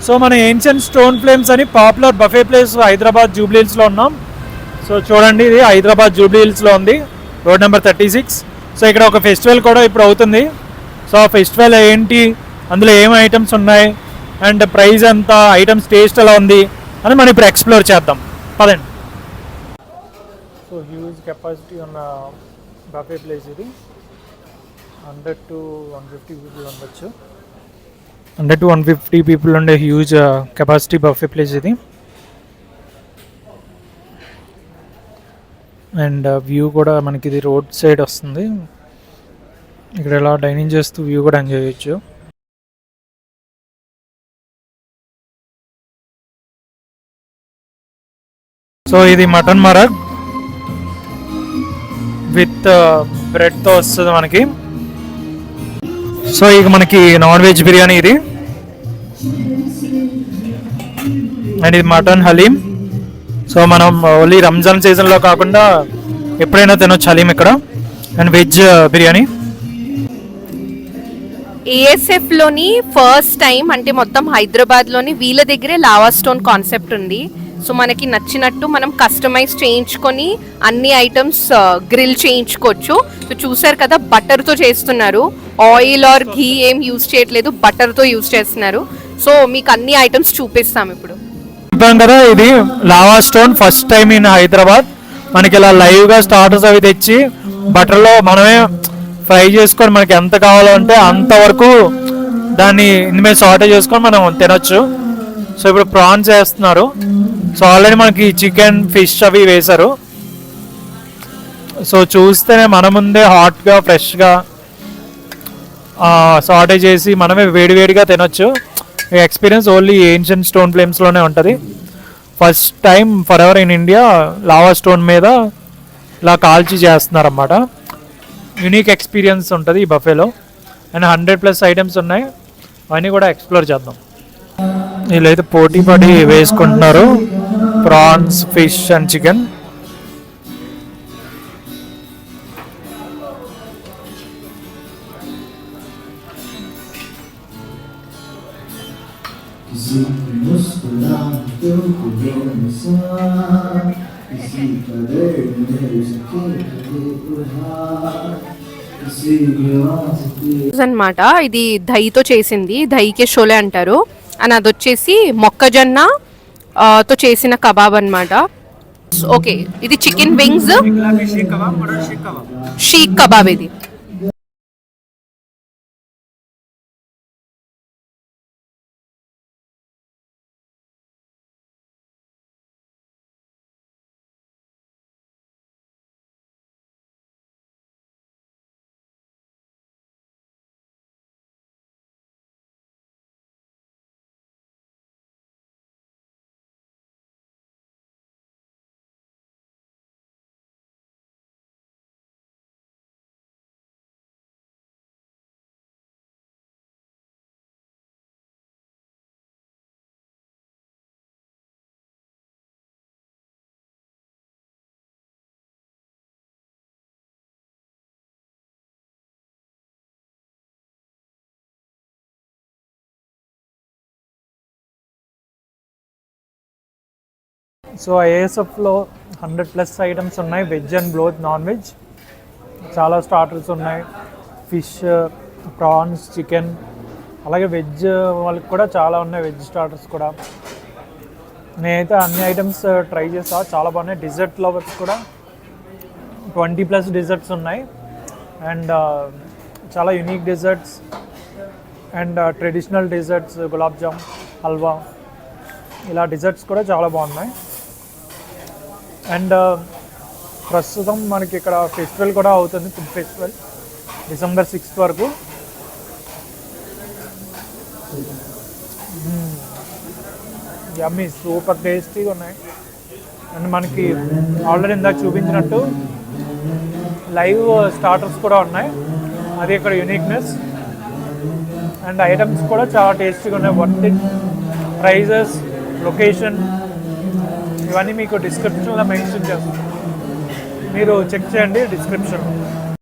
So మన ancient stone flames అని popular buffet place Hyderabad Jubilee హిల్స్లో ఉన్నాం. సో చూడండి, ఇది హైదరాబాద్ జూబ్లీ హిల్స్లో ఉంది, రోడ్ నెంబర్ 36. సో ఇక్కడ ఒక ఫెస్టివల్ కూడా ఇప్పుడు అవుతుంది. సో ఆ ఫెస్టివల్ ఏంటి, అందులో ఏం ఐటమ్స్ ఉన్నాయి అండ్ ప్రైస్ ఎంత, ఐటమ్స్ టేస్ట్ ఎలా ఉంది అని మనం ఇప్పుడు ఎక్స్ప్లోర్ చేద్దాం. పదండి. సో హ్యూజ్ కెపాసిటీ ఉన్న బఫే ప్లేస్ ఇది. 100 to 150 పీపుల్ ఉండొచ్చు. 100 to 150 పీపుల్ ఉండే హ్యూజ్ కెపాసిటీ బఫే ప్లేస్ ఇది. అండ్ వ్యూ కూడా మనకి ఇది రోడ్ సైడ్ వస్తుంది. ఇక్కడ ఇలా డైనింగ్ చేస్తూ వ్యూ కూడా ఎంజాయ్ చేయొచ్చు. సో ఇది మటన్ మరగ్ విత్ బ్రెడ్తో వస్తుంది మనకి. సో ఇక మనకి నాన్ వెజ్ బిర్యానీ ఇది. అండ్ ఇది మటన్ హలీం. సో మనం ఓన్లీ రంజాన్ సీజన్లో కాకుండా ఎప్పుడైనా తినొచ్చు హలీం ఇక్కడ. And veg biryani. ఏఎస్ఎఫ్లోని ఫస్ట్ టైం అంటే మొత్తం హైదరాబాద్లోని వీళ్ళ దగ్గరే లావా స్టోన్ కాన్సెప్ట్ ఉంది. సో మనకి నచ్చినట్టు మనం కస్టమైజ్ చేయించుకొని అన్ని ఐటమ్స్ గ్రిల్ చేయించుకోవచ్చు. సో చూసారు కదా, బటర్తో చేస్తున్నారు. ఆయిల్ ఆర్ ఘీ ఏం యూజ్ చేయట్లేదు, బటర్తో యూజ్ చేస్తున్నారు. సో మీకు అన్ని ఐటమ్స్ చూపిస్తాం ఇప్పుడు. చెప్పాం కదా, ఇది lava stone first time in Hyderabad. మనకి ఇలా లైవ్గా స్టార్టర్స్ అవి తెచ్చి బటర్లో మనమే ఫ్రై చేసుకొని మనకి ఎంత కావాలో అంటే అంతవరకు దాన్ని ఇందుమీద సాటే చేసుకొని మనం తినొచ్చు. సో ఇప్పుడు ప్రాన్స్ వేస్తున్నారు. సో ఆల్రెడీ మనకి చికెన్, ఫిష్ అవి వేశారు. సో చూస్తేనే మన ముందే హాట్గా ఫ్రెష్గా సాటే చేసి మనమే వేడివేడిగా తినొచ్చు. ఈ ఎక్స్పీరియన్స్ ఓన్లీ ఏన్షియన్ స్టోన్ ఫ్లేమ్స్లోనే ఉంటుంది. First time for ever in India lava stone మీద ఇలా కాల్చి చేస్తున్నారన్నమాట. యూనిక్ ఎక్స్పీరియన్స్ ఉంటుంది ఈ బఫేలో. అండ్ 100+ ఐటమ్స్ ఉన్నాయి, అవన్నీ కూడా ఎక్స్ప్లోర్ చేద్దాం. వీళ్ళైతే పోటీ పడి వేసుకుంటున్నారు ప్రాన్స్, ఫిష్ అండ్ చికెన్. అన్నమాట ఇది దహితో చేసింది, దహికే షోలే అంటారు. అని అది వచ్చేసి మొక్కజొన్న తో చేసిన కబాబ్ అన్నమాట. ఓకే, ఇది చికెన్ వింగ్స్ షీక్ కబాబ్ ఇది. సో ఏఎస్ఎఫ్లో 100+ ఐటమ్స్ ఉన్నాయి, veg and both non veg. చాలా స్టార్టర్స్ ఉన్నాయి, ఫిష్, ప్రాన్స్, చికెన్, అలాగే వెజ్ వాళ్ళకి కూడా చాలా ఉన్నాయి, వెజ్ స్టార్టర్స్ కూడా. నేనైతే అన్ని ఐటమ్స్ ట్రై చేసా, చాలా బాగున్నాయి. డిజర్ట్ లవర్స్ కూడా 20+ డిజర్ట్స్ ఉన్నాయి. అండ్ చాలా unique desserts and traditional desserts, gulab jamun, halwa, ఇలా డిజర్ట్స్ కూడా చాలా బాగున్నాయి. అండ్ ప్రస్తుతం మనకి ఇక్కడ ఫెస్టివల్ కూడా అవుతుంది, ఫుడ్ ఫెస్టివల్, December 6th వరకు. యమ్మీ, సూపర్ టేస్టీగా ఉన్నాయి. అండ్ మనకి ఆల్రెడీ ఇందాక చూపించినట్టు లైవ్ స్టార్టర్స్ కూడా ఉన్నాయి, అది ఇక్కడ యూనిక్నెస్. అండ్ ఐటమ్స్ కూడా చాలా టేస్టీగా ఉన్నాయి. Worth it. ప్రైజెస్, లొకేషన్ ఇవన్నీ మీకు డిస్క్రిప్షన్లో మెన్షన్ చేస్తాను, మీరు చెక్ చేయండి డిస్క్రిప్షన్.